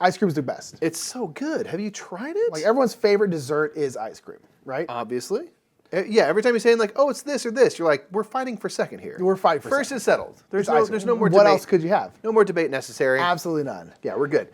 Ice cream's the best. It's so good. Have you tried it? Like everyone's favorite dessert is ice cream, right? Obviously. Yeah, every time you're saying like, oh, it's this or this, you're like, we're fighting for second here. We're fighting for first second. is settled. There's It's ice no cream. more What debate. else could you have? No more debate necessary. Absolutely none. Yeah, we're good.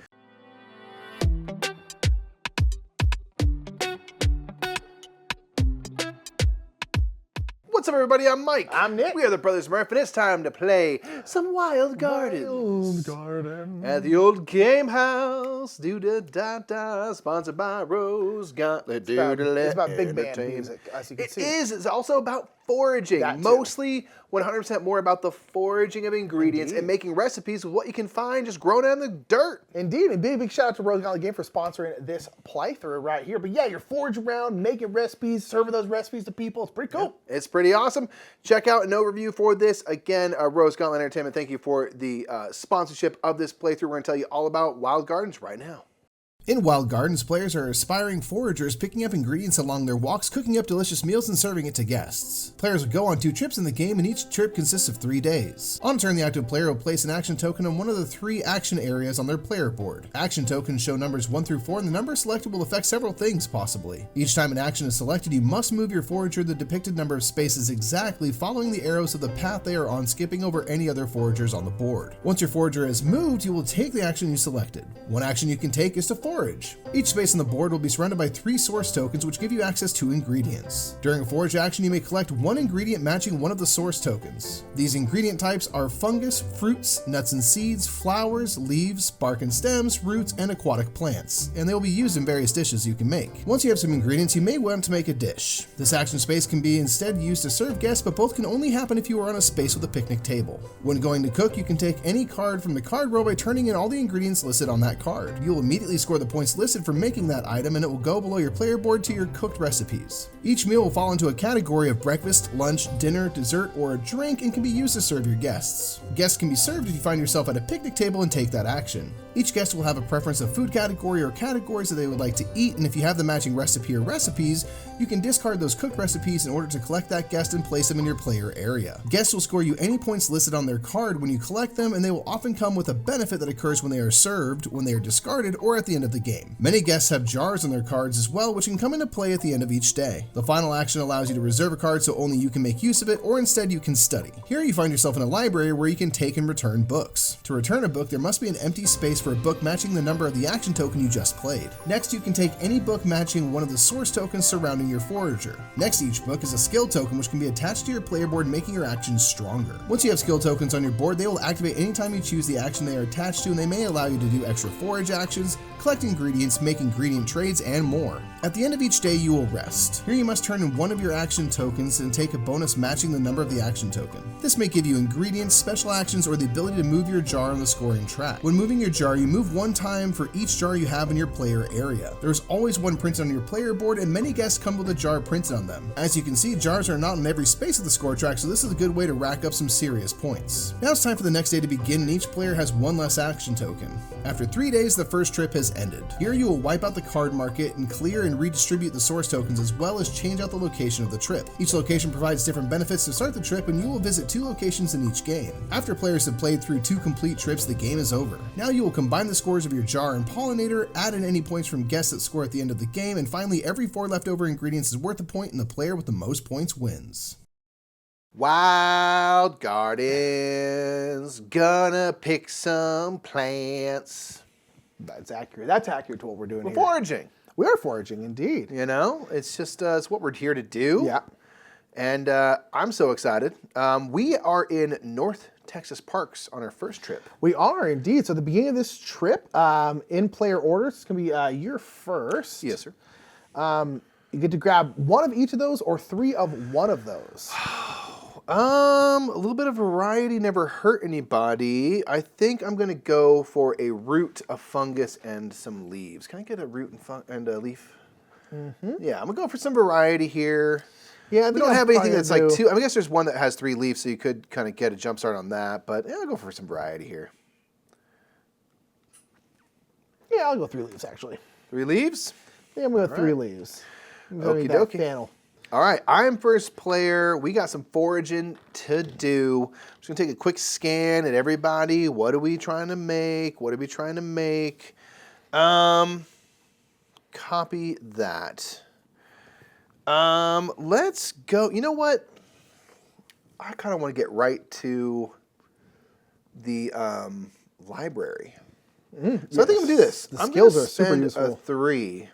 What's up, everybody? I'm Mike. I'm Nick. We are the Brothers Murph, and it's time to play some Wild Gardens. Wild Garden. At the old game house, do-da-da-da, sponsored by Rose Gauntlet, do-da-da. It's about big band music, as you can see. It is. It's also about foraging. That too. Mostly 100% more about the foraging of ingredients and making recipes with what you can find just grown out in the dirt. Indeed, and big shout out to Rose Gauntlet Game for sponsoring this playthrough right here. But yeah, you're foraging around, making recipes, serving those recipes to people. It's pretty cool. Yeah, it's pretty awesome. Check out an overview for this. Again, Rose Gauntlet Entertainment, thank you for the sponsorship of this playthrough. We're going to tell you all about Wild Gardens right now. In Wild Gardens, players are aspiring foragers picking up ingredients along their walks, cooking up delicious meals, and serving it to guests. Players will go on 2 trips in the game, and each trip consists of 3 days. On turn, the active player will place an action token on one of the 3 action areas on their player board. Action tokens show numbers 1 through 4, and the number selected will affect several things, possibly. Each time an action is selected, you must move your forager the depicted number of spaces exactly, following the arrows of the path they are on, skipping over any other foragers on the board. Once your forager is moved, you will take the action you selected. One action you can take is to forage. Each space on the board will be surrounded by 3 source tokens which give you access to ingredients. During a forage action, you may collect 1 ingredient matching one of the source tokens. These ingredient types are fungus, fruits, nuts and seeds, flowers, leaves, bark and stems, roots, and aquatic plants, and they will be used in various dishes you can make. Once you have some ingredients, you may want to make a dish. This action space can be instead used to serve guests, but both can only happen if you are on a space with a picnic table. When going to cook, you can take any card from the card row by turning in all the ingredients listed on that card. You will immediately score the points listed for making that item, and it will go below your player board to your cooked recipes. Each meal will fall into a category of breakfast, lunch, dinner, dessert, or a drink and can be used to serve your guests. Guests can be served if you find yourself at a picnic table and take that action. Each guest will have a preference of food category or categories that they would like to eat, and if you have the matching recipe or recipes, you can discard those cooked recipes in order to collect that guest and place them in your player area. Guests will score you any points listed on their card when you collect them, and they will often come with a benefit that occurs when they are served, when they are discarded, or at the end of the game. Many guests have jars on their cards as well, which can come into play at the end of each day. The final action allows you to reserve a card so only you can make use of it, or instead you can study. Here you find yourself in a library where you can take and return books. To return a book, there must be an empty space for a book matching the number of the action token you just played. Next, you can take any book matching one of the source tokens surrounding your forager. Next to each book is a skill token which can be attached to your player board, making your actions stronger. Once you have skill tokens on your board, they will activate anytime you choose the action they are attached to, and they may allow you to do extra forage actions, collect ingredients, make ingredient trades, and more. At the end of each day, you will rest. Here you must turn in one of your action tokens and take a bonus matching the number of the action token. This may give you ingredients, special actions, or the ability to move your jar on the scoring track. When moving your jar, you move 1 time for each jar you have in your player area. There's always 1 printed on your player board, and many guests come with a jar printed on them. As you can see, jars are not in every space of the score track, so this is a good way to rack up some serious points. Now it's time for the next day to begin, and each player has 1 less action token. After 3 days, the first trip has ended. Here you will wipe out the card market and clear and redistribute the source tokens, as well as change out the location of the trip. Each location provides different benefits to start the trip, and you will visit 2 locations in each game. After players have played through 2 complete trips, the game is over. Now you will combine the scores of your jar and pollinator, add in any points from guests that score at the end of the game, and finally every 4 leftover ingredients is worth a point, and the player with the most points wins. Wild Gardens, gonna pick some plants. That's accurate. That's accurate to what we're doing We're here. foraging. We are foraging, indeed. You know, it's just it's what we're here to do. Yeah. And I'm so excited. We are in North Texas parks on our first trip. We are indeed. So the beginning of this trip, in player order, it's going to be your first. Yes, sir. You get to grab 1 of each of those or 3 of one of those. A little bit of variety never hurt anybody. I think I'm gonna go for a root, a fungus, and some leaves. Can I get a root and a leaf? Mm-hmm. Yeah, I'm gonna go for some variety here. Yeah, we don't have anything that's like 2. I guess there's one that has 3 leaves, so you could kind of get a jump start on that. But yeah, I'll go for some variety here. Yeah, I'll go 3 leaves actually. 3 leaves? Yeah, I'm going to go 3 leaves. Okie dokie. All right, I'm first player. We got some foraging to do. I'm just gonna take a quick scan at everybody. What are we trying to make? What are we trying to make? Copy that. Let's go. You know what? I kind of want to get right to the library. So I think I'm gonna do this. The I'm skills gonna are super spend useful. a 3,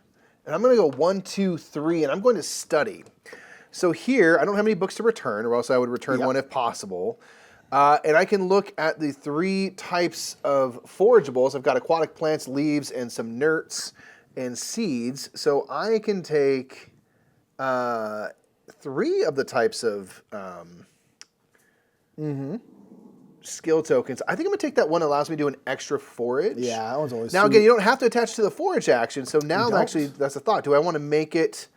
and I'm gonna go 1, 2, 3, and I'm going to study. So here, I don't have any books to return, or else I would return one if possible. And I can look at the 3 types of forageables. I've got aquatic plants, leaves, and some nerts and seeds. So I can take 3 of the types of skill tokens. I think I'm going to take that one that allows me to do an extra forage. Yeah, that one's always Now, sweet. again, you don't have to attach to the forage action. So now, don't. actually, that's a thought. Do I want to make it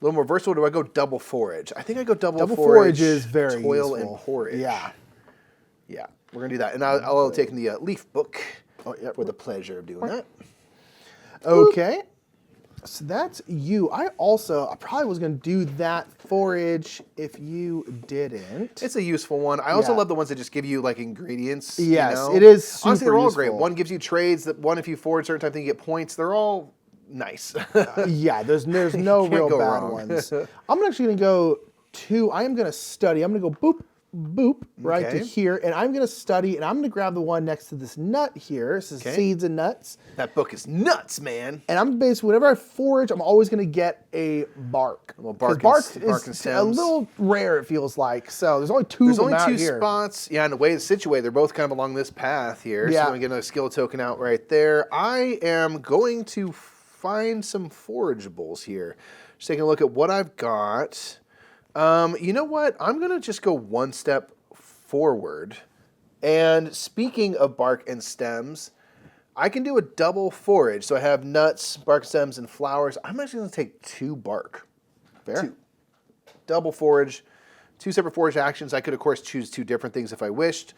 a little more versatile, or do I go double forage? I think I go double forage is very toil useful. and porridge. Yeah. Yeah, we're going to do that. And I'll take the leaf book for the pleasure of doing that. Okay. So that's you. I probably was going to do that forage if you didn't. It's a useful one. I also Yeah. love the ones that just give you like ingredients. Yes, you know? it is Honestly, super they're all great. useful. One gives you trades. That one, if you forage certain type of thing, you get points. They're all nice. Yeah, there's no Can't real go bad wrong. ones. I'm actually going to go 2. I am going to study. I'm going to go boop, boop, right to Okay. here. And I'm going to study, and I'm going to grab the one next to this nut here. This is Okay. seeds and nuts. That book is nuts, man. And I'm basically, whenever I forage, I'm always going to get a bark. little bark 'Cause and- bark bark and is a stems. little rare, it feels like. So there's only 2 There's of them only out 2 here. spots. Yeah, and the way it's situated, they're both kind of along this path here. Yeah. So I'm going to get another skill token out right there. I am going to find some forageables here. Just taking a look at what I've got. You know what? I'm going to just go one step forward. And speaking of bark and stems, I can do a double forage. So I have nuts, bark, stems, and flowers. I'm actually going to take 2 bark. Fair. 2. Double forage. 2 separate forage actions. I could, of course, choose 2 different things if I wished.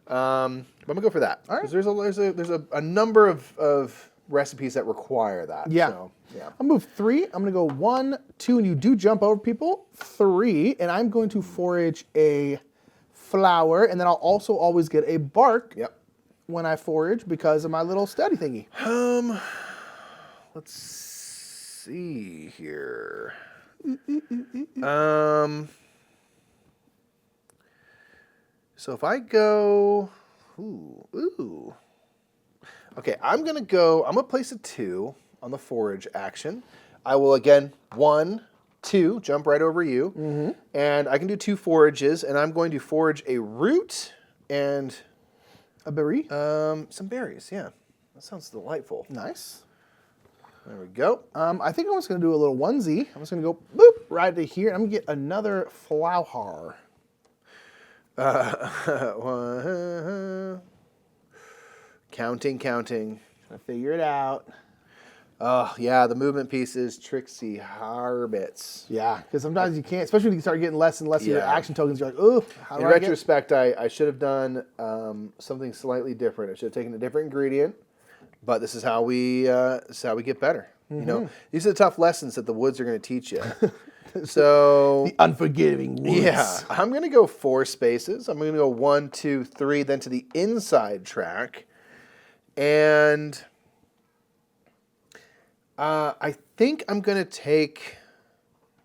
But I'm going to go for that. All right. 'Cause there's a number of recipes that require that. Yeah. So, yeah. I'll move 3. I'm going to go 1, 2, and you do jump over people. 3, and I'm going to forage a flower, and then I'll also always get a bark Yep. when I forage because of my little study thingy. Let's see here. So if I go, ooh. Okay, I'm gonna place a 2 on the forage action. I will again, 1, 2, jump right over you. And I can do 2 forages, and I'm going to forage a root and A berry. some berries. Yeah, that sounds delightful. Nice. There we go. I think I'm just going to do a little onesie. I'm just going to go boop right to here, and I'm going to get another flower. Counting. Trying to figure it out. Oh, yeah, the movement pieces, tricksy harbits. Yeah, because sometimes you can't, especially when you start getting less and less of your Yeah. action tokens. You're like, oh, how do In I get? retrospect, I should have done something slightly different. I should have taken a different ingredient, but this is how we get better. You know, these are the tough lessons that the woods are going to teach you. So, The unforgiving woods. yeah, I'm going to go 4 spaces. I'm going to go 1, 2, 3, then to the inside track. And I think I'm going to take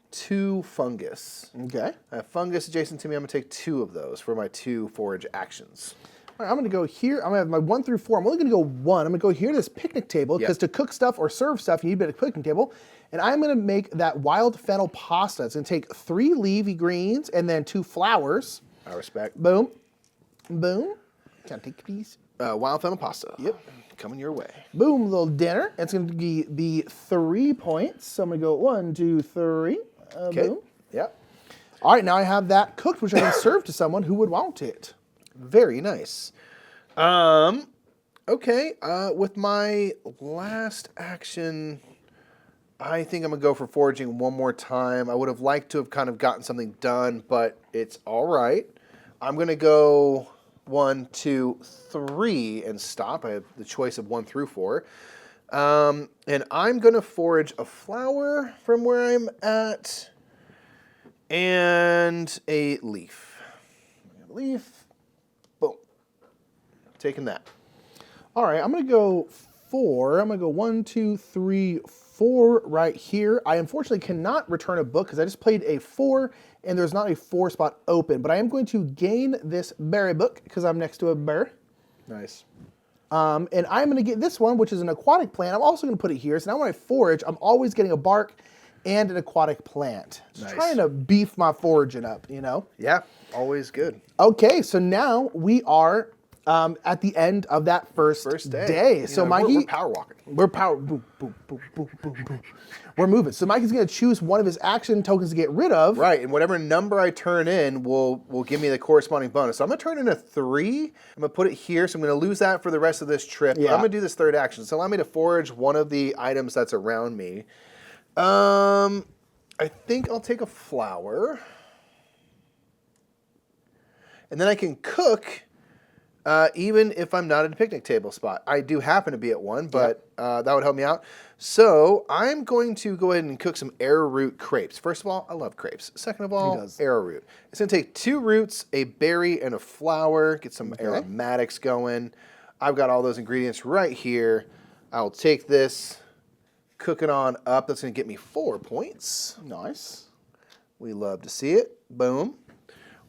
2 fungus. Okay. I have fungus adjacent to me. I'm going to take 2 of those for my 2 forage actions. All right, I'm going to go here. I'm going to have my 1 through 4. I'm only going to go 1. I'm going to go here to this picnic table because to cook stuff or serve stuff, you need a bit of picnic table. And I'm going to make that wild fennel pasta. It's going to take 3 leafy greens and then 2 flowers. I respect. Boom. Boom. Can I take these? Wild fennel pasta. Yep. Coming your way. Boom, little dinner. It's going to be 3 points. So I'm going to go 1, 2, 3. Okay. Boom. Yep. All right, now I have that cooked, which I can serve to someone who would want it. Very nice. Okay. With my last action, I think I'm going to go for foraging one more time. I would have liked to have kind of gotten something done, but it's all right. I'm going to go 1, 2, 3 and stop. I have the choice of 1 through 4. And I'm going to forage a flower from where I'm at and a leaf. Leaf. Boom. Taking that. All right, I'm going to go 4. I'm going to go 1, 2, 3, 4 right here. I unfortunately cannot return a book because I just played a 4 and there's not a 4 spot open. But I am going to gain this berry book because I'm next to a bear. Nice. And I'm going to get this one, which is an aquatic plant. I'm also going to put it here. So now when I forage, I'm always getting a bark and an aquatic plant. Just trying to beef my foraging up, you know? Yeah, always good. Okay, so now we are at the end of that first day. So Mikey, we're power walking. We're power. Boom, boom, boom, boom, boom, boom. We're moving. So Mikey's going to choose one of his action tokens to get rid of. Right, and whatever number I turn in will give me the corresponding bonus. So I'm going to turn in a 3. I'm going to put it here, so I'm going to lose that for the rest of this trip. Yeah. But I'm going to do this third action. So allow me to forage one of the items that's around me. I think I'll take a flower. And then I can cook even if I'm not at a picnic table spot. I do happen to be at one, but that would help me out. So I'm going to go ahead and cook some arrowroot crepes. First of all, I love crepes. Second of all, arrowroot. It's going to take 2 roots, a berry, and a flower. Get some aromatics going. I've got all those ingredients right here. I'll take this, cook it on up. That's going to get me 4 points. Nice. We love to see it. Boom.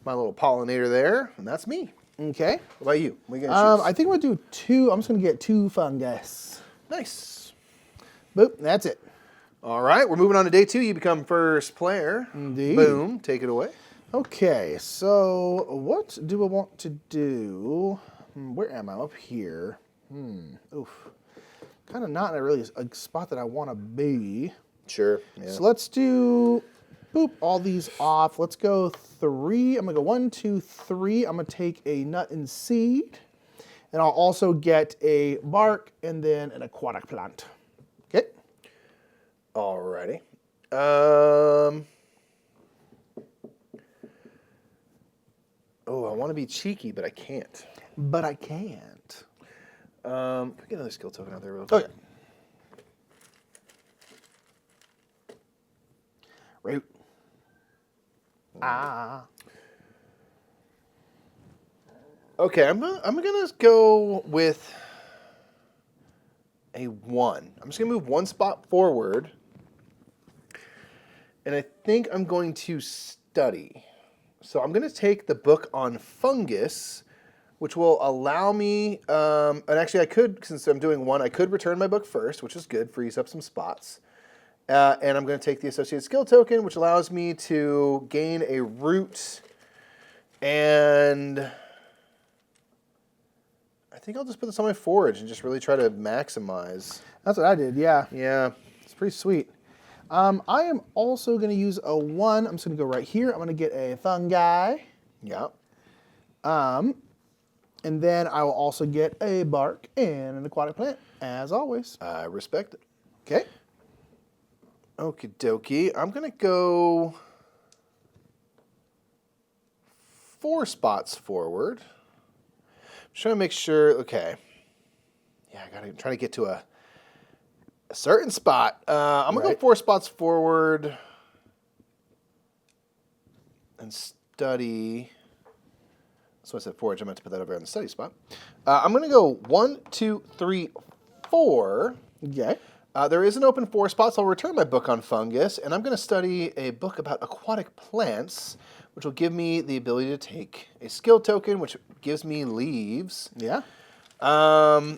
My little pollinator there, and that's me. Okay. What about you? What are you going to choose? I think I'm going to do 2. I'm just going to get 2 fungus. Nice. Boop, that's it. All right, we're moving on to day 2. You become first player. Indeed. Boom, take it away. Okay, so what do I want to do? Where am I? Up here. Oof. Kind of not in a really a spot that I want to be. Sure. Yeah. So let's do, boop, all these off. Let's go 3. I'm going to go 1, 2, 3. I'm going to take a nut and seed. And I'll also get a bark and then an aquatic plant. Okay. Alrighty. Oh, I want to be cheeky, but I can't. But I can't. Can I get another skill token out there real quick? Oh, yeah. Root. Ah. Okay, I'm gonna go with a 1. I'm just gonna move 1 spot forward, and I think I'm going to study. So I'm gonna take the book on fungus, which will allow me. And actually, I could, since I'm doing 1, I could return my book first, which is good, frees up some spots. And I'm going to take the associated skill token, which allows me to gain a root. And I think I'll just put this on my forage and just really try to maximize. That's what I did, yeah. Yeah. It's pretty sweet. I am also going to use a 1. I'm just going to go right here. I'm going to get a fungi. Yeah. And then I will also get a bark and an aquatic plant, as always. I respect it. Okay. Okie dokie. I'm going to go 4 spots forward. Just trying to make sure, okay. Yeah, I got to try to get to a certain spot. I'm going to go 4 spots forward and study. So I said forage. I meant to put that over on the study spot. I'm going to go 1, 2, 3, 4. Okay. There is an open 4 spot, so I'll return my book on fungus, and I'm going to study a book about aquatic plants, which will give me the ability to take a skill token, which gives me leaves. Yeah. So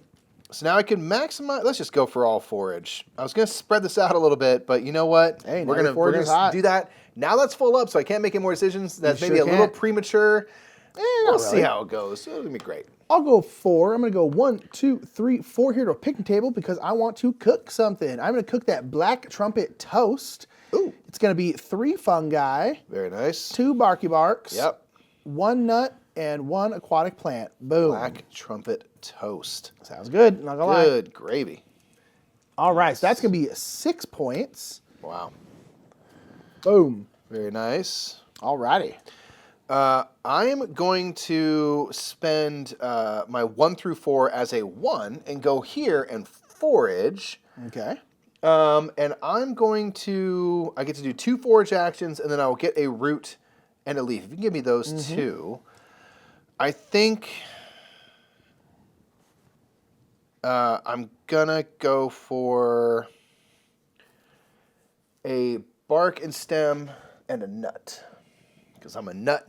now I can maximize. Let's just go for all forage. I was going to spread this out a little bit, but you know what? Hey, we're going to do that. Now that's full up, so I can't make any more decisions. That's maybe a little premature. We'll see how it goes. It'll be great. I'll go 4. I'm going to go 1, 2, 3, 4 here to a picnic table because I want to cook something. I'm going to cook that black trumpet toast. Ooh. It's going to be 3 fungi. Very nice. 2 barky barks. Yep. 1 nut and 1 aquatic plant. Boom. Black trumpet toast. Sounds good. Not going to lie. Good gravy. All right. So that's going to be 6 points. Wow. Boom. Very nice. All righty. I'm going to spend my 1 through 4 as a 1 and go here and forage. Okay. And I'm going to, I get to do 2 forage actions, and then I will get a root and a leaf. If you can give me those 2, I think I'm gonna go for a bark and stem and a nut. Because I'm a nut.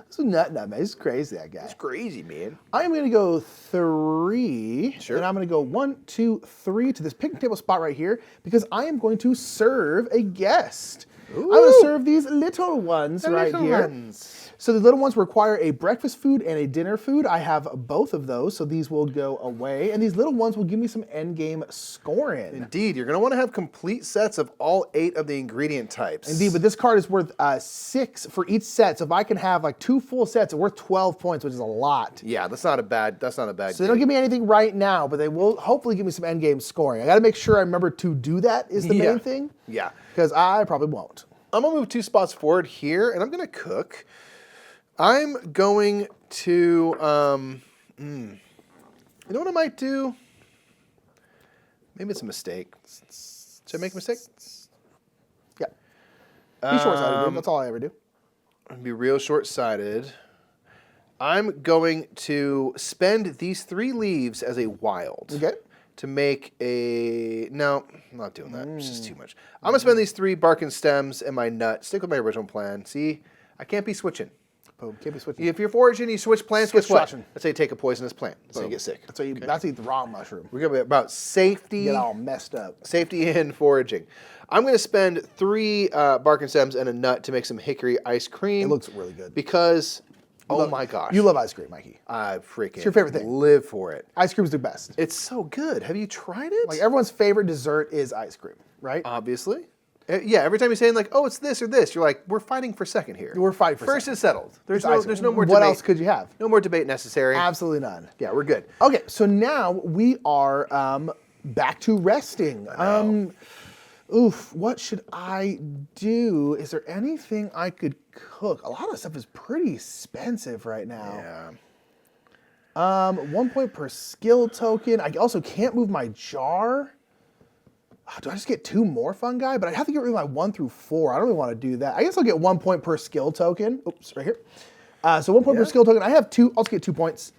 This is nut, man. This is crazy, that guy. It's crazy, man. I'm going to go 3. Sure. And I'm going to go 1, 2, 3 to this picnic table spot right here because I am going to serve a guest. Ooh. I'm going to serve these little ones The right little here. ones. So the little ones require a breakfast food and a dinner food. I have both of those, so these will go away. And these little ones will give me some endgame scoring. Indeed, you're going to want to have complete sets of all 8 of the ingredient types. Indeed, but this card is worth 6 for each set. So if I can have like 2 full sets, it's worth 12 points, which is a lot. Yeah, that's not a bad. So they don't give me anything right now, but they will hopefully give me some endgame scoring. I got to make sure I remember to do that is the main thing. Yeah. Because I probably won't. I'm going to move 2 spots forward here, and I'm going to cook. I'm going to, you know what I might do? Maybe it's a mistake. Should I make a mistake? Yeah. Be short-sighted, dude. That's all I ever do. I'm going to be real short-sighted. I'm going to spend these 3 leaves as a wild. Okay. To make a... No, I'm not doing that. It's just too much. I'm going to spend these 3 bark and stems and my nut. Stick with my original plan. See? I can't be switching. Boom. Can't be switching. If you're foraging, you switch plants, guess what? Switching. Let's say you take a poisonous plant. Let's say you get sick. That's how you eat the raw mushroom. We're going to be about safety. Get all messed up. Safety and foraging. I'm going to spend 3 bark and stems and a nut to make some hickory ice cream. It looks really good. Because, my gosh. You love ice cream, Mikey. I freaking It's your favorite thing. Live for it. Ice cream's the best. It's so good. Have you tried it? Like everyone's favorite dessert is ice cream, right? Obviously. Yeah, every time you're saying like, oh, it's this or this, you're like, we're fighting for second here. We're fighting for First second. is settled. There's Ice no cream. more What debate. else could you have? No more debate necessary. Absolutely none. Yeah, we're good. Okay, so now we are back to resting. What should I do? Is there anything I could cook? A lot of stuff is pretty expensive right now. Yeah. 1 point per skill token. I also can't move my jar. Do I just get 2 more fungi? But I have to get rid of my 1 through 4. I don't really want to do that. I guess I'll get 1 point per skill token. Oops, right here. So 1 point per skill token. I have 2. I'll just get 2 points.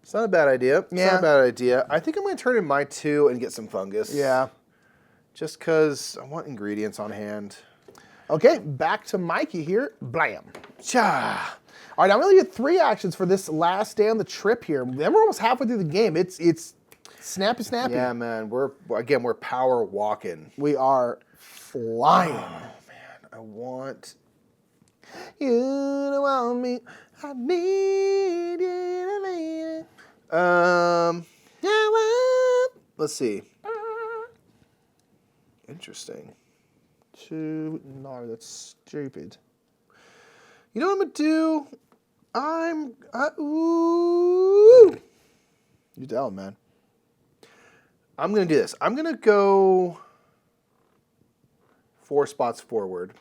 It's not a bad idea. It's Yeah. not a bad idea. I think I'm going to turn in my 2 and get some fungus. Yeah. Just because I want ingredients on hand. Okay, back to Mikey here. Blam. Cha. All right, I'm going to get 3 actions for this last day on the trip here. Then we're almost halfway through the game. It's snappy. Yeah, man. We're power walking. We are flying. Oh, man. I want... You don't want me. I need you. Let's see. Interesting. No, that's stupid. You know what I'm gonna do? Ooh. You tell him, man. I'm gonna do this. I'm gonna go 4 spots forward.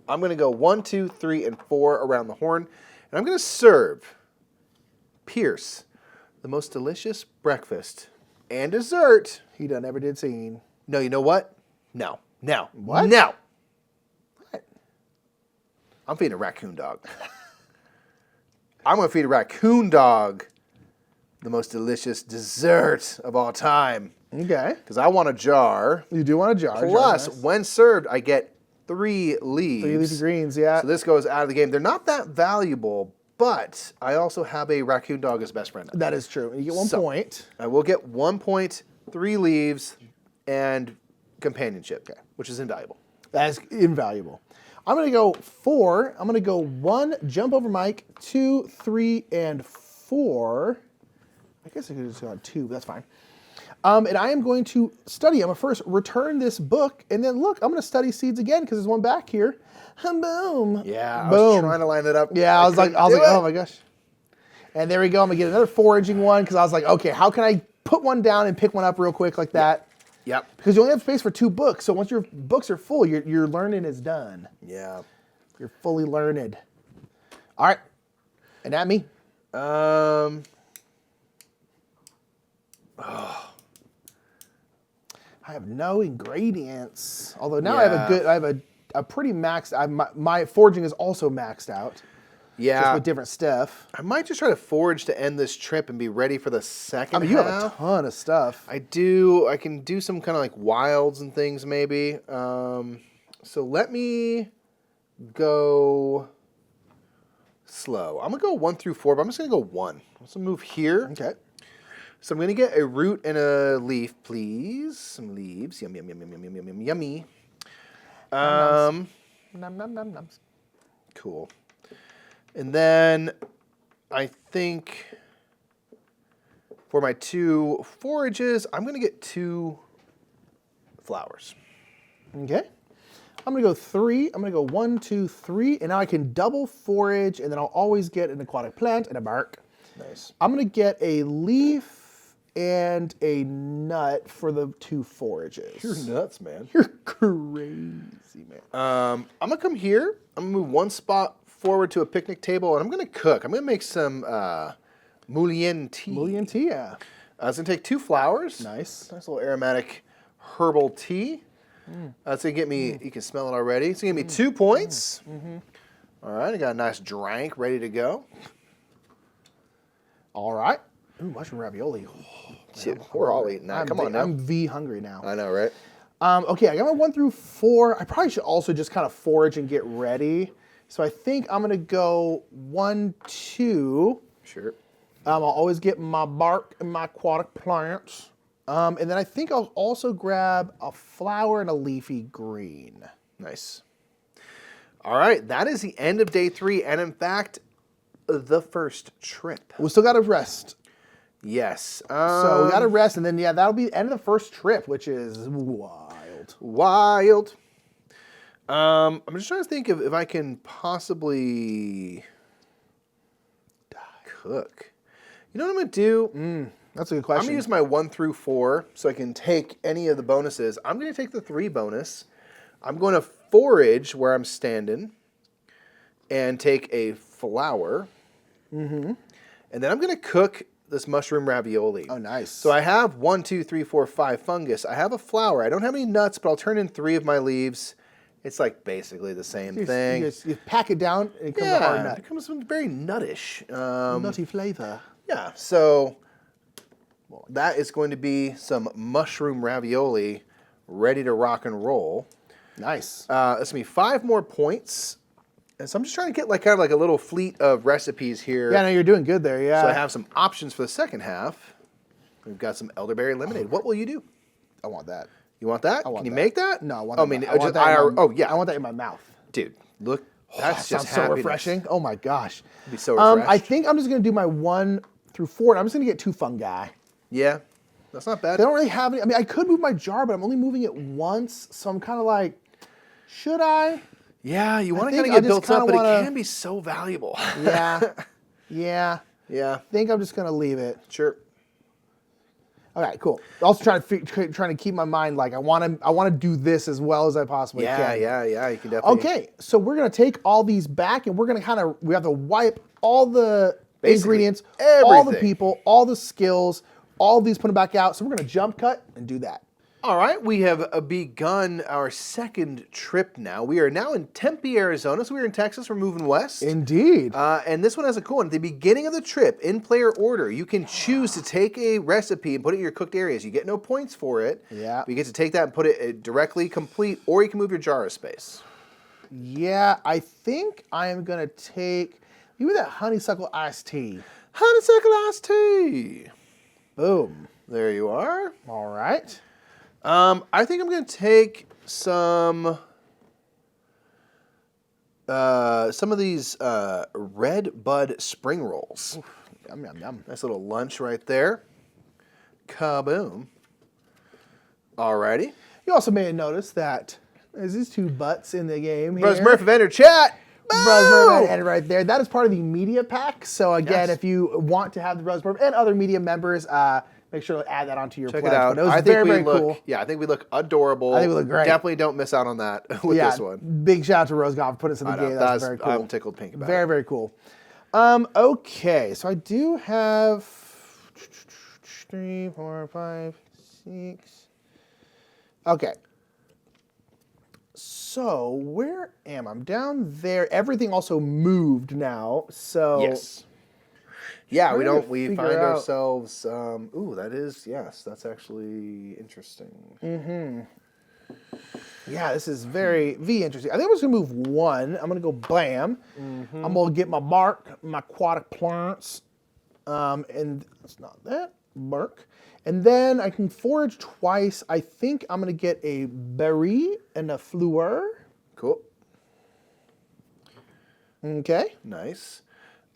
I'm gonna go 1, 2, 3, and 4 around the horn, and I'm gonna serve Pierce the most delicious breakfast and dessert. He done ever did seen. No, you know what? No. Now. What? No. What? I'm feeding a raccoon dog. I'm going to feed a raccoon dog the most delicious dessert of all time. Okay. Because I want a jar. You do want a jar. Plus, nice. when served, I get 3 leaves. 3 leafy greens, yeah. So this goes out of the game. They're not that valuable, but I also have a raccoon dog as best friend. That is true. You get 1 point. I will get 1 point, 3 leaves, and companionship, which is invaluable. That is invaluable. I'm going to go 4. I'm going to go 1, jump over Mike, 2, 3, and 4. I guess I could have just gone 2, but that's fine. And I am going to study. I'm going to first return this book, and then look, I'm going to study seeds again because there's one back here. Boom. Yeah, Boom. I was trying to line it up. Yeah, I was like, couldn't do it. oh my gosh. And there we go. I'm going to get another foraging one because I was like, okay, how can I put one down and pick one up real quick like that? Yep. Because you only have space for 2 books, so once your books are full, your learning is done. Yeah. You're fully learned. All right. And that me. I have no ingredients. Although now I have a pretty maxed. My foraging is also maxed out. Yeah. Just with different stuff. I might just try to forage to end this trip and be ready for the second I mean, you have a half. ton of stuff. I do. I can do some kind of like wilds and things maybe. So let me go slow. I'm going to go 1 through 4, but I'm just going to go 1. Let's move here. Okay. So I'm going to get a root and a leaf, please. Some leaves. Yum, yum, yum, yum, yum, yum, yum, yummy. Nom, nom, nom, noms. Cool. And then I think for my 2 forages, I'm going to get 2 flowers. Okay. I'm going to go 3. I'm going to go 1, 2, 3. And now I can double forage, and then I'll always get an aquatic plant and a bark. Nice. I'm going to get a leaf and a nut for the 2 forages. You're nuts, man. You're crazy, man. I'm going to come here. I'm going to move 1 spot forward to a picnic table, and I'm going to cook. I'm going to make some moulin tea. Moulin tea, yeah. It's going to take 2 flowers. Nice. Nice little aromatic herbal tea. It's going to get me, you can smell it already. It's going to give me 2 points. All right, I got a nice drink ready to go. All right. Ooh, mushroom ravioli. Shit, we're all eating that. Come on now. I'm V hungry now. I know, right? Okay, I got my 1 through 4. I probably should also just kind of forage and get ready. So I think I'm going to go 1, 2. Sure. I'll always get my bark and my aquatic plants. And then I think I'll also grab a flower and a leafy green. Nice. All right, that is the end of day 3, and in fact, the first trip. We still got to rest. Yes. So we got to rest, and then, yeah, that'll be the end of the first trip, which is wild. Wild. I'm just trying to think of if I can possibly cook. You know what I'm going to do? That's a good I'm question. going to use my 1 through 4 so I can take any of the bonuses. I'm going to take the 3 bonus. I'm going to forage where I'm standing and take a flower. And then I'm going to cook this mushroom ravioli. Oh, nice. So I have 1, 2, 3, 4, 5 fungus. I have a flower. I don't have any nuts, but I'll turn in 3 of my leaves. It's like basically the same thing. You pack it down, and it becomes a hard nut. It becomes very nuttish. Nutty flavor. Yeah, so that is going to be some mushroom ravioli ready to rock and roll. Nice. That's going to be 5 more points. And so I'm just trying to get like kind of like a little fleet of recipes here. Yeah, no, you're doing good there, yeah. So I have some options for the second half. We've got some elderberry lemonade. What will you do? I want that. You want that? I want Can you that. make that? No, I want Oh, that. I mean, I want just that in my- oh yeah. I want that in my mouth. Dude, look, that's just Sounds so happiness. refreshing. Oh my gosh. Be so refreshed. I think I'm just gonna do my 1 through 4, and I'm just gonna get 2 fungi. Yeah, that's not bad. They don't really have any. I mean, I could move my jar, but I'm only moving it once, so I'm kind of like, should I? Yeah, you want to think kind of I get just built up, kinda but it wanna- can be so valuable. Yeah. Yeah. Yeah, I think I'm just gonna leave it. sure. Okay, cool. Also trying to keep my mind like I want to do this as well as I possibly can. Yeah. You can definitely. Okay, so we're gonna take all these back, and we're gonna we have to wipe all the Basically, ingredients, all the everything. people, all the skills, all of these, put them back out. So we're gonna jump cut and do that. All right, we have begun our second trip now. We are now in Tempe, Arizona. So we're in Texas. We're moving west. Indeed. And this one has a cool one. At the beginning of the trip, in player order, you can choose to take a recipe and put it in your cooked areas. You get no points for it. Yeah. But you get to take that and put it directly complete, or you can move your jar of space. Yeah, I think I am gonna take maybe that honeysuckle iced tea. Honeysuckle iced tea. Boom. There you are. All right. I think I'm going to take some of these red bud spring rolls. Oof, yum, yum, yum. Nice little lunch right there. Kaboom. Alrighty. You also may have noticed that there's these 2 butts in the game Brothers here. Murph have entered chat. Brothers Murph and right there. That is part of the media pack. So again, Yes. if you want to have the Brothers Murph and other media members, make sure to add that onto your Check pledge. it out. But it was I think very, we very look, cool. Yeah, I think we look adorable. I think we look great. Definitely don't miss out on that with Yeah, this one. big shout out to Rose Goff for putting us in the I know, game. That's very cool. I'm tickled pink about Very, it. very cool. Okay, so I do have 3, 4, 5, 6. Okay. So where am I? I'm down there. Everything also moved now. So Yes. Yeah, we trying to don't. We figure find out- ourselves. Ooh, that is yes. That's actually interesting. yeah, this is very interesting. I think I'm just gonna move one. I'm gonna go blam. I'm gonna get my bark, my aquatic plants, and it's not that bark. And then I can forage twice. I think I'm gonna get a berry and a fleur. Cool. Okay. Nice.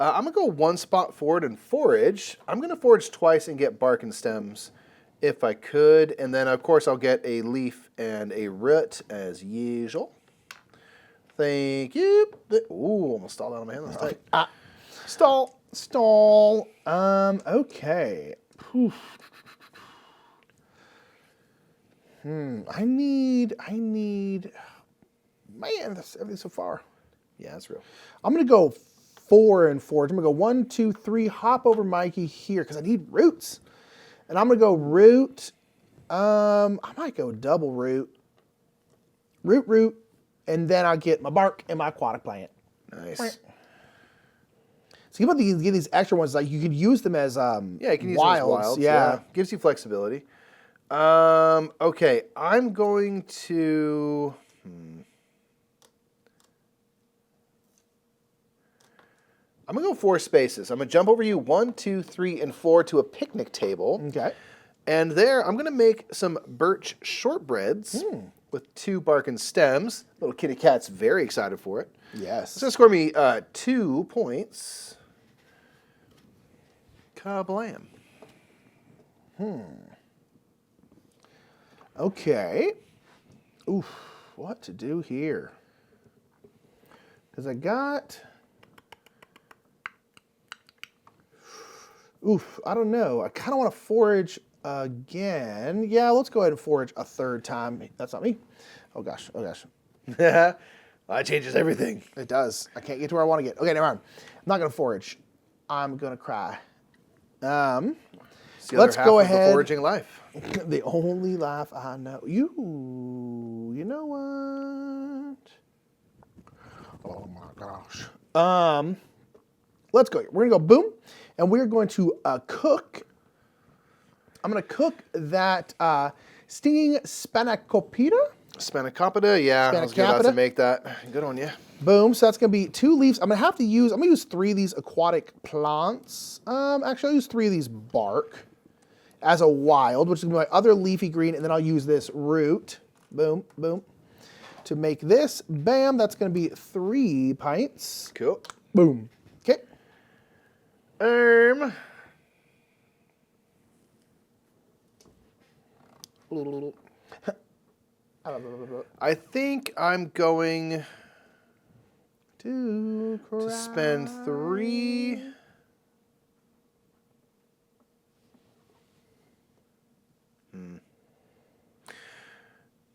I'm gonna go one spot forward and forage. I'm gonna forage twice and get bark and stems, if I could, and then of course I'll get a leaf and a root as usual. Thank you. Ooh, almost stalled out of my hand. That's tight. Stall. Okay. Phew. I need. Man, that's everything so far. Yeah, that's real. I'm gonna go 4 and forage. I'm gonna go 1, 2, 3. Hop over Mikey here because I need roots, and I'm gonna go root. I might go double root. Root, and then I'll get my bark and my aquatic plant. Nice. So you get these extra ones, like you could use them as Yeah, you can use wilds. those as wilds. Yeah. Gives you flexibility. Okay, I'm going to. I'm gonna go 4 spaces. I'm gonna jump over you 1, 2, 3, and 4 to a picnic table. Okay. And there, I'm gonna make some birch shortbreads with 2 bark and stems. Little kitty cat's very excited for it. Yes. It's gonna score me 2 points. Kablam. Okay. Oof. What to do here? Because I got. Oof. I don't know. I kind of want to forage again. Yeah, let's go ahead and forage a 3rd time. That's not me. Oh gosh. Oh gosh. That changes everything. It does. I can't get to where I want to get. Okay, never mind. I'm not gonna forage. I'm gonna cry. Let's go ahead. Of the foraging life. The only life I know. You know what? Oh my gosh. Let's go. We're gonna go boom, and we're going to cook. I'm gonna cook that stinging spanakopita. Spanakopita, yeah. I was about to make that. Good on you. Boom. So that's gonna be 2 leaves. I'm gonna use 3 of these aquatic plants. Actually, I'll use 3 of these bark as a wild, which is gonna be my other leafy green, and then I'll use this root. Boom, boom. To make this, bam, that's gonna be 3 pints. Cool. Boom. Okay. I think I'm going to spend 3.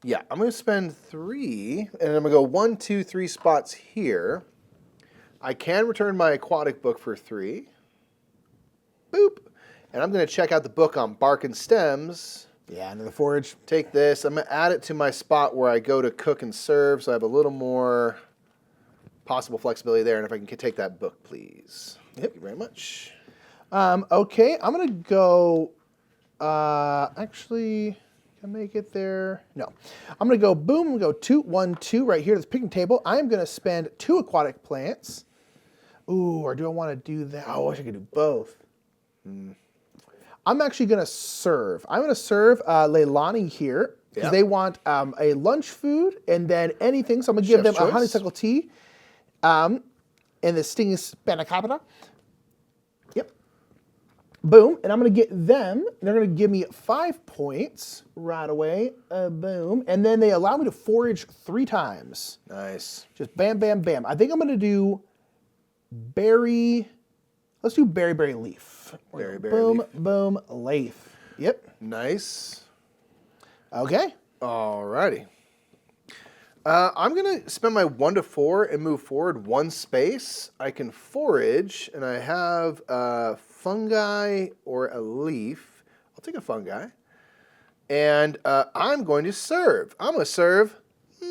Yeah, I'm going to spend 3, and I'm going to go 1, 2, 3 spots here. I can return my aquatic book for 3. Boop. And I'm going to check out the book on bark and stems. Yeah, into the forage. Take this. I'm going to add it to my spot where I go to cook and serve, so I have a little more possible flexibility there. And if I can take that book, please. Yep. Thank you very much. Okay, I'm going to go... actually... Can I make it there? No. I'm going to go boom. I'm going to go 2, 1, 2 right here to this picnic table. I'm going to spend 2 aquatic plants. Ooh, or do I want to do that? Oh, I wish I could do both. I'm actually going to serve. I'm going to serve Leilani here because they want a lunch food and then anything. So I'm going to give them a honeysuckle tea and the stinging spanakopita. Yep. Boom. And I'm going to get them. They're going to give me 5 points right away. Boom. And then they allow me to forage 3 times. Nice. Just bam, bam, bam. I think I'm going to do berry. Let's do berry, berry, leaf. Berry, boom, leaf. Boom, leaf. Yep. Nice. Okay. Alrighty. I'm going to spend my 1 to 4 and move forward 1 space. I can forage, and I have a fungi or a leaf. I'll take a fungi. And I'm going to serve. I'm going to serve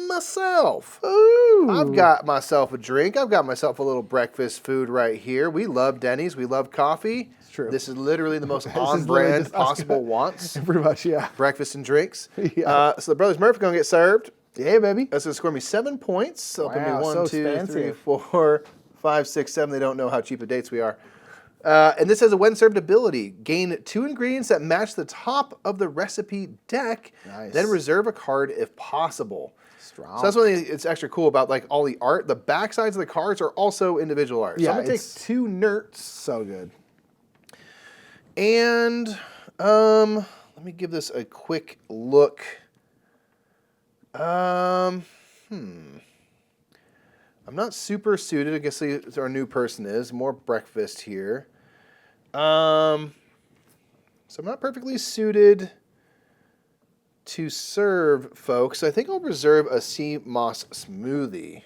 myself. Ooh. I've got myself a drink. I've got myself a little breakfast food right here. We love Denny's. We love coffee. It's true. This is literally the most This is literally on-brand just us. possible wants. Pretty much, yeah. Breakfast and drinks. Yeah. So the Brothers Murph are going to get served. Yeah, baby. That's going to score me 7 points. So it'll put me Wow, 1, so 2, 3, expensive. 4, 5, 6, 7. They don't know how cheap of dates we are. And this has a when served ability. Gain 2 ingredients that match the top of the recipe deck. Nice. Then reserve a card if possible. Strong. So that's one thing it's extra cool about like all the art. The back sides of the cards are also individual art. So Yeah, I'm going to take it's 2 nerds. So good. And let me give this a quick look. I'm not super suited. I guess our new person is. More breakfast here. So I'm not perfectly suited to serve folks. I think I'll reserve a sea moss smoothie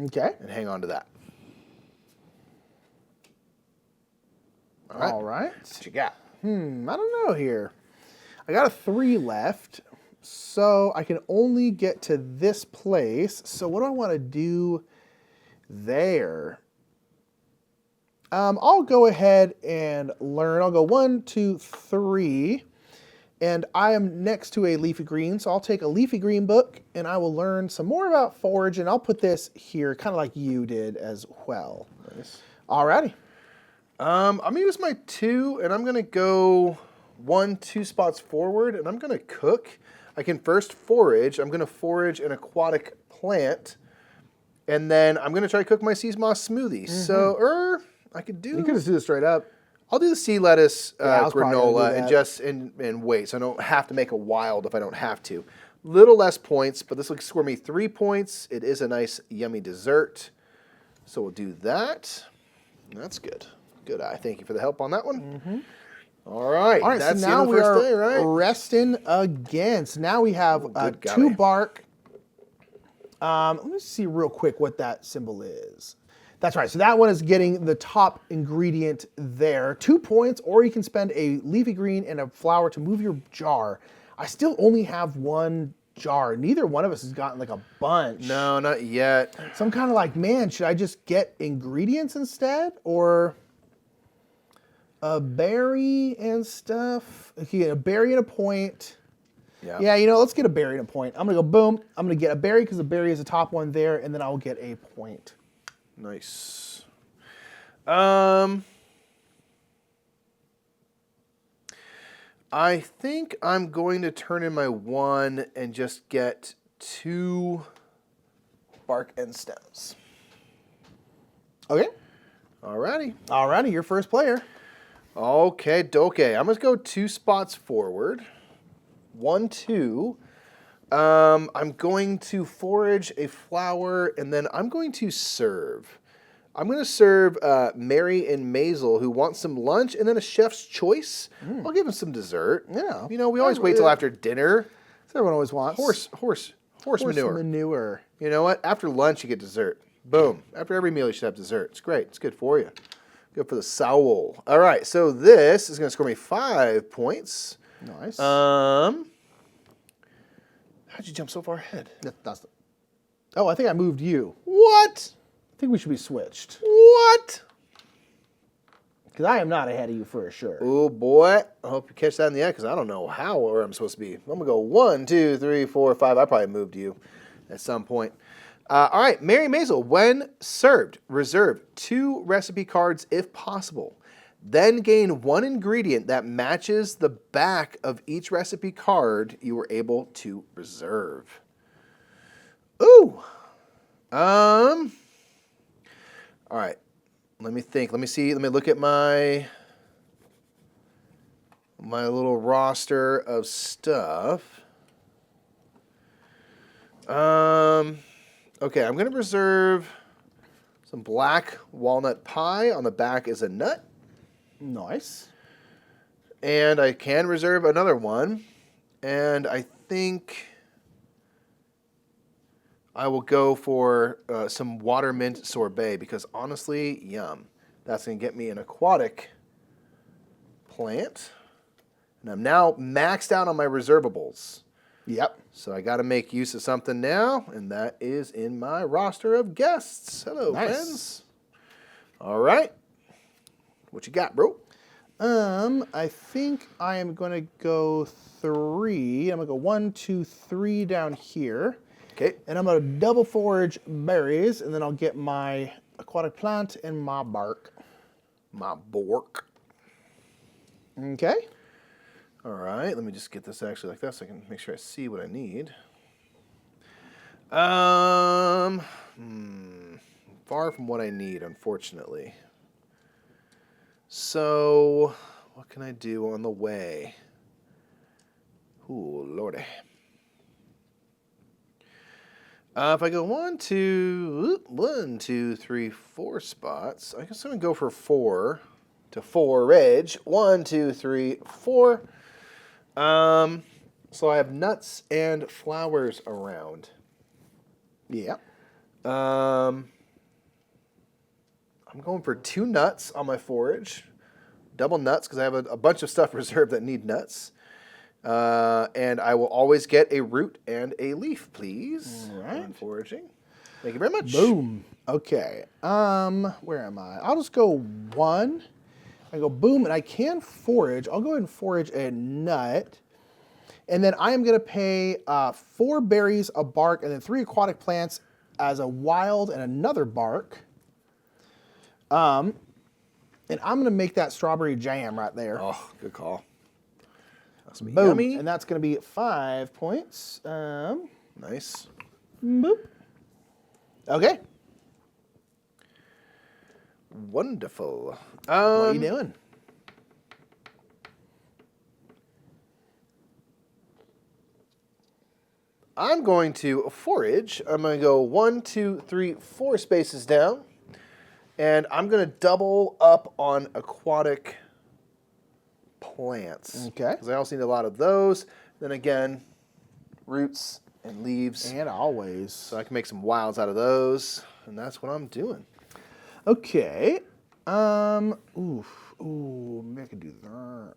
Okay. and hang on to that. All right. What you got? I don't know here. I got a 3 left, so I can only get to this place. So what do I want to do there? I'll go ahead and learn. I'll go 1, 2, 3. And I am next to a leafy green, so I'll take a leafy green book and I will learn some more about forage, and I'll put this here, kind of like you did as well. Nice. Alrighty. I'm going to use my 2, and I'm going to go 1, 2 spots forward, and I'm going to cook. I can first forage. I'm going to forage an aquatic plant, and then I'm going to try to cook my sea moss smoothie. So, I could do... You could just do this straight up. I'll do the sea lettuce I was probably gonna do granola that. and just and wait, so I don't have to make a wild if I don't have to. Little less points, but this will score me 3 points. It is a nice, yummy dessert. So we'll do that. That's good. Good eye. Thank you for the help on that one. All right. All right, That's so the now end of we the first are day, right? resting again. So now we have good 2 golly. bark. Let me see real quick what that symbol is. That's right. So that one is getting the top ingredient there. 2 points, or you can spend a leafy green and a flower to move your jar. I still only have 1 jar. Neither one of us has gotten like a bunch. No, not yet. So I'm kind of like, man, should I just get ingredients instead, or a berry and stuff? Okay, a berry and a point. Yeah, you know, let's get a berry and a point. I'm gonna go boom. I'm gonna get a berry because the berry is the top one there, and then I'll get a point. Nice. I think I'm going to turn in my 1 and just get 2 bark and stems. Okay. Alrighty. Alrighty, your first player. Okay, doke. I'm going to go 2 spots forward. 1, 2. I'm going to forage a flower, and then I'm going to serve. I'm going to serve Mary and Maisel, who want some lunch, and then a chef's choice. I'll give them some dessert. Yeah. You know, we always wait till after dinner. So everyone always wants Horse manure. manure. You know what? After lunch, you get dessert. Boom. After every meal, you should have dessert. It's great. It's good for you. Good for the soul. All right, so this is going to score me 5 points. Nice. How'd you jump so far ahead? Oh, I think I moved you. What? I think we should be switched. What? Because I am not ahead of you for sure. Oh, boy. I hope you catch that in the end, because I don't know how or where I'm supposed to be. I'm going to go 1, 2, 3, 4, 5. I probably moved you at some point. All right, Mary Maisel, when served, reserve 2 recipe cards if possible. Then gain 1 ingredient that matches the back of each recipe card you were able to reserve. Ooh. All right. Let me think. Let me see. Let me look at my little roster of stuff. Okay, I'm going to reserve some black walnut pie. On the back is a nut. Nice. And I can reserve another one. And I think I will go for some water mint sorbet because honestly, yum. That's going to get me an aquatic plant. And I'm now maxed out on my reservables. Yep. So I got to make use of something now, and that is in my roster of guests. Hello, Nice. friends. All right. What you got, bro? I think I am going to go 3. I'm going to go 1, 2, 3 down here. Okay. And I'm going to double forage berries, and then I'll get my aquatic plant and my bark. My bork. Okay. All right. Let me just get this actually like that so I can make sure I see what I need. Far from what I need, unfortunately. So, what can I do on the way? Ooh, lordy. If I go 1, 2, 3, 4 spots, I guess I'm going to go for 4 to forage. 1, 2, 3, 4. So I have nuts and flowers around. Yeah. I'm going for 2 nuts on my forage. Double nuts because I have a bunch of stuff reserved that need nuts. And I will always get a root and a leaf, please. All right. On foraging. Thank you very much. Boom. Okay. Where am I? I'll just go 1. I go boom, and I can forage. I'll go ahead and forage a nut. And then I am going to pay 4 berries, a bark, and then 3 aquatic plants as a wild and another bark. And I'm going to make that strawberry jam right there. Oh, good call. That's Boom. yummy. And that's going to be 5 points. Nice. Boop. Okay. Wonderful. What are you doing? I'm going to forage. I'm going to go 1, 2, 3, 4 spaces down. And I'm going to double up on aquatic plants. Okay. Because I also need a lot of those. Then again, roots and leaves. And always. So I can make some wilds out of those. And that's what I'm doing. Okay. Ooh, maybe I could do that.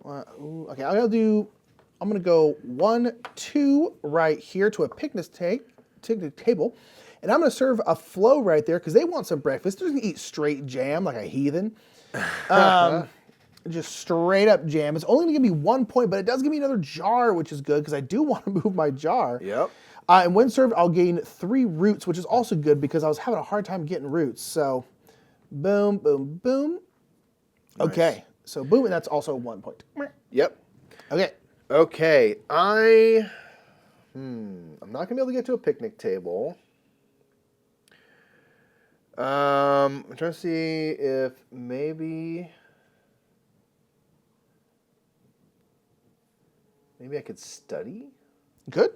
Okay, I'm gonna go 1, 2 right here to a picnic table. And I'm gonna serve a flow right there because they want some breakfast. They're gonna eat straight jam like a heathen. Just straight up jam. It's only gonna give me 1 point, but it does give me another jar, which is good because I do want to move my jar. Yep. And when served, I'll gain 3 roots, which is also good because I was having a hard time getting roots. So, boom, boom, boom. Nice. Okay, so boom, and that's also 1 point. Yep. Okay. Okay, I'm not gonna be able to get to a picnic table. I'm trying to see if maybe I could study. Good.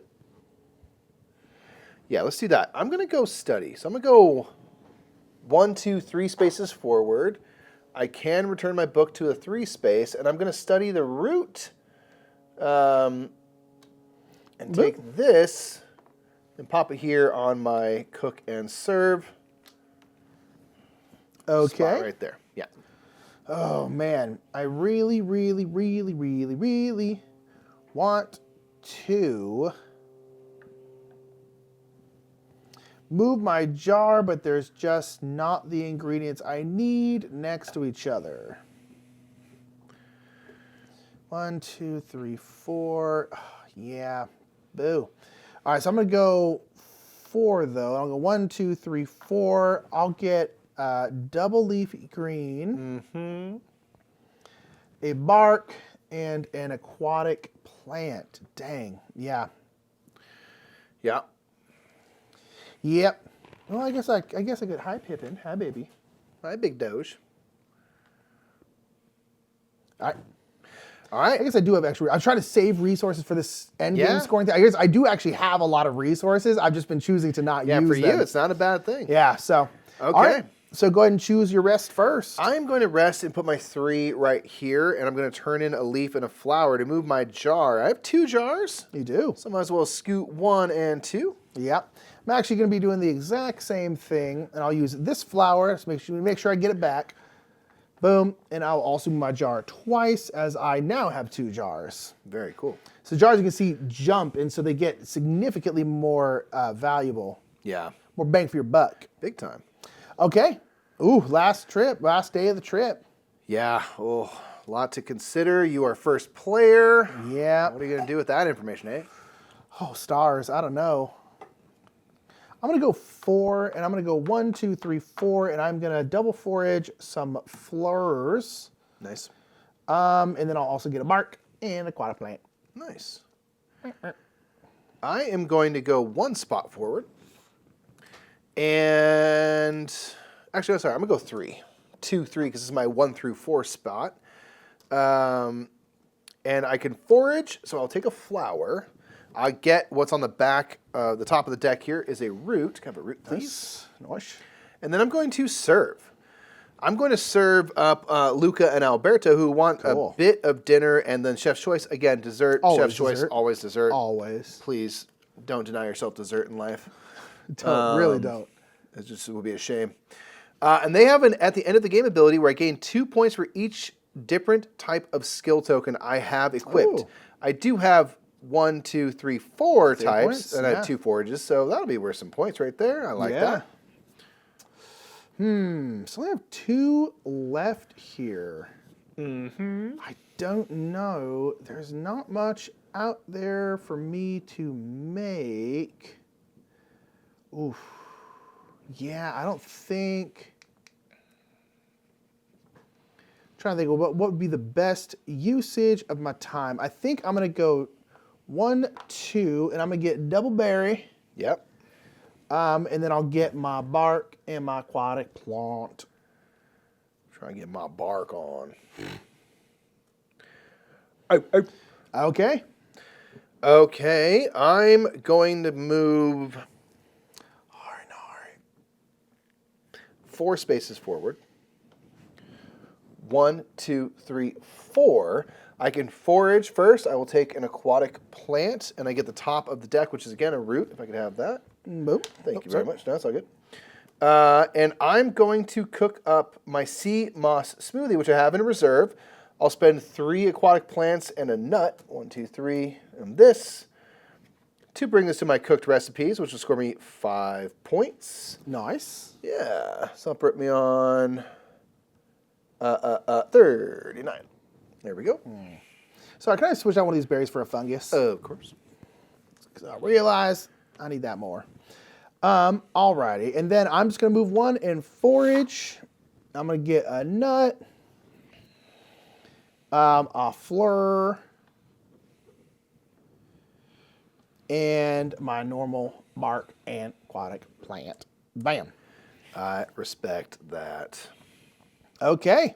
Yeah, let's do that. I'm gonna go study. So I'm gonna go 1, 2, 3 spaces forward. I can return my book to a 3 space, and I'm gonna study the root. And take this and pop it here on my cook and serve. Okay. Spot right there. Yeah. Oh man, I really, really, really, really, really want to move my jar, but there's just not the ingredients I need next to each other. 1, 2, 3, 4. Oh, yeah. Boo. All right, so I'm going to go 4, though. I'll go 1, 2, 3, 4. I'll get double leafy green, a bark, and an aquatic plant. Dang. Yeah. Yeah. Yep. Well, I guess I could. Hi, Pippin. Hi, baby. Hi, Big Doge. All right. All right. I guess I do have extra. I'm trying to save resources for this end game Yeah. scoring thing. I guess I do actually have a lot of resources. I've just been choosing to not use them. Yeah, for you, it's not a bad thing. Yeah, so. Okay. All right, so go ahead and choose your rest first. I'm going to rest and put my 3 right here, and I'm going to turn in a leaf and a flower to move my jar. I have 2 jars, You do. so I might as well scoot 1 and 2. Yep. I'm actually going to be doing the exact same thing, and I'll use this flower to make sure I get it back. Boom, and I'll also move my jar twice as I now have 2 jars. Very cool. So jars you can see jump, and so they get significantly more valuable. Yeah. More bang for your buck. Big time. Okay. Ooh, last day of the trip. Yeah. Oh, a lot to consider. You are first player. Yeah. What are you going to do with that information, eh? Oh, stars. I don't know. I'm going to go 4, and I'm going to go 1, 2, 3, 4, and I'm going to double forage some flowers. Nice. And then I'll also get a bark and a aquatic plant. Nice. I am going to go 1 spot forward. And actually, I'm sorry, I'm going to go 3. 2, 3, because this is my 1 through 4 spot. And I can forage, so I'll take a flower. I get what's on the back, the top of the deck here is a root. Can I have a root, please? Nice. And then I'm going to serve. I'm going to serve up Luca and Alberto, who want a bit of dinner, and then Chef's Choice. Again, dessert. Always Chef's Choice, dessert. always dessert. Always. Please don't deny yourself dessert in life. Really don't. It would be a shame. And they have at the end of the game ability where I gain 2 points for each different type of skill token I have equipped. Ooh. I do have 1, 2, 3, 4 types, points, and I yeah. have 2 forages, so that'll be worth some points right there. I like that. So I have 2 left here. I don't know. There's not much out there for me to make. Oof. Yeah, I don't think. I'm trying to think what would be the best usage of my time. I think I'm going to go 1, 2, and I'm going to get double berry. Yep. And then I'll get my bark and my aquatic plant. Try and get my bark on. Okay. Okay, I'm going to move 4 spaces forward. 1, 2, 3, 4. I can forage first. I will take an aquatic plant, and I get the top of the deck, which is again a root, if I could have that. Boom. Thank you very much. No, it's all good. And I'm going to cook up my sea moss smoothie, which I have in reserve. I'll spend 3 aquatic plants and a nut, 1, 2, 3, and this, to bring this to my cooked recipes, which will score me 5 points. Nice. Yeah, so that'll put me on 39. There we go. So I kind of switch out one of these berries for a fungus. Of course. Because I realize I need that more. Alrighty, and then I'm just going to move 1 and forage. I'm going to get a nut, a fleur, and my normal bark and aquatic plant. Bam. I respect that. Okay.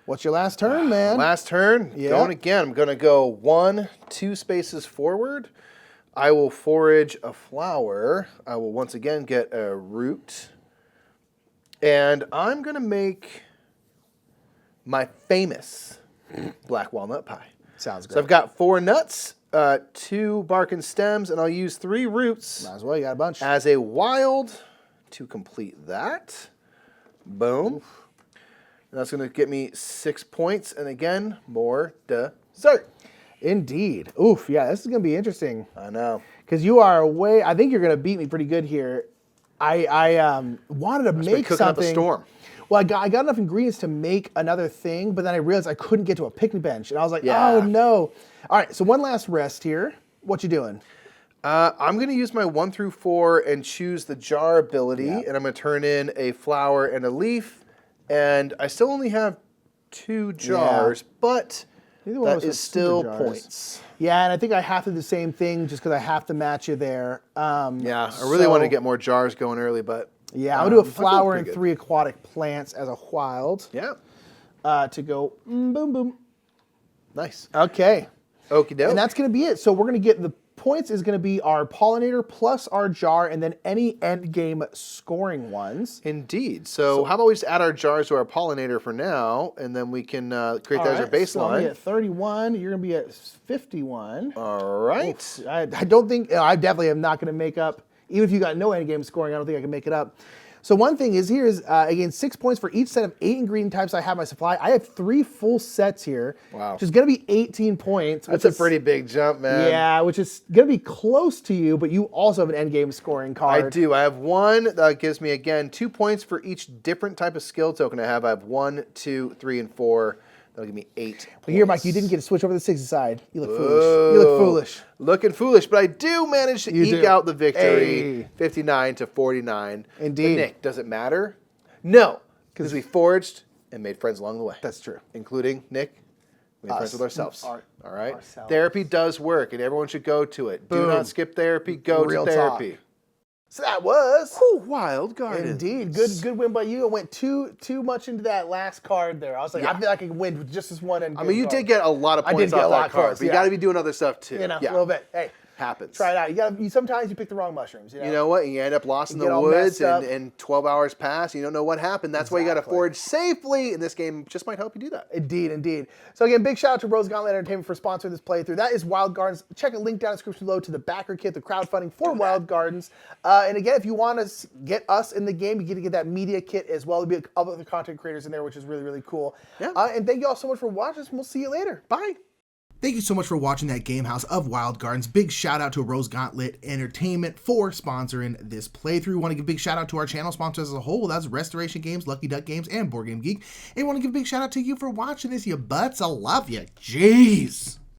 What's your last turn, man? Last turn, Yeah. going again. I'm going to go 1, 2 spaces forward. I will forage a flower. I will once again get a root. And I'm going to make my famous black walnut pie. Sounds So good. I've got 4 nuts, 2 bark and stems, and I'll use 3 roots Might as well, you got a bunch. as a wild to complete that. Boom. And that's going to get me 6 points, and again, more dessert. Indeed. Oof, yeah, this is going to be interesting. I know. Because you are way, I think you're going to beat me pretty good here. I wanted to make cooking up a something. storm. Well, I got enough ingredients to make another thing, but then I realized I couldn't get to a picnic bench. And I was like, Yeah. oh no. All right, so one last rest here. What you doing? I'm going to use my 1 through 4 and choose the jar ability, Yeah. and I'm going to turn in a flower and a leaf. And I still only have 2 jars, but Neither one of that us is have still super jars. points. Yeah, and I think I have to do the same thing just because I have to match you there. Yeah, I really want to get more jars going early, but Yeah, I'm going to do a I feel flower pretty and good. 3 aquatic plants as a wild Yeah, to go boom, boom. nice. Okay. Okie doke. And that's going to be it. So we're going to get the points is going to be our pollinator plus our jar and then any end game scoring ones. Indeed. So how about we just add our jars to our pollinator for now, and then we can create that as our So I'm baseline. gonna be at 31. You're going to be at 51. All right. I don't think, I definitely am not going to make up, even if you got no end game scoring, I don't think I can make it up. So one thing is here is, again, 6 points for each set of 8 ingredient types I have in my supply. I have 3 full sets here, which is going to be 18 points. That's a pretty big jump, man. Yeah, which is going to be close to you, but you also have an end game scoring card. I do. I have 1 that gives me, again, 2 points for each different type of skill token I have. I have 1, 2, 3, and 4. That'll give me 8 points. But here, Mike, you didn't get to switch over to the 60 side. You look foolish. You look foolish. Looking foolish, but I do manage to eke out the victory, Hey. 59 to 49. Indeed. But Nick, does it matter? No, because we foraged and made friends along the way. That's true. Including, Nick, we made Us. friends with ourselves. All right? ourselves. Therapy does work, and everyone should go to it. Boom. Do not skip therapy. Go Real to therapy. talk. So that was Wild Gardens. indeed good win by you. I went too much into that last card there. I was like, I feel like I can win with just this one. I mean, you did get a lot of points off that card, but you got to be doing other stuff too. You know, a little bit. Hey, happens. try it out. Sometimes you pick the wrong mushrooms. You know what? You end up lost in get the all woods, messed up. and 12 hours pass. You don't know what happened. That's why you got to forage safely, and this game just might help you do that. Indeed. So again, big shout out to Rose Gauntlet Entertainment for sponsoring this playthrough. That is Wild Gardens. Check a link down in the description below to the backer kit, the crowdfunding for Wild Gardens. And again, if you want to get us in the game, you get to get that media kit as well. There'll be other content creators in there, which is really, really cool. Yeah. And thank you all so much for watching us, and we'll see you later. Bye. Thank you so much for watching that Game House of Wild Gardens. Big shout out to Rose Gauntlet Entertainment for sponsoring this playthrough. Want to give a big shout out to our channel sponsors as a whole. That's Restoration Games, Lucky Duck Games, and Board Game Geek. And want to give a big shout out to you for watching this, you butts. I love you. Jeez.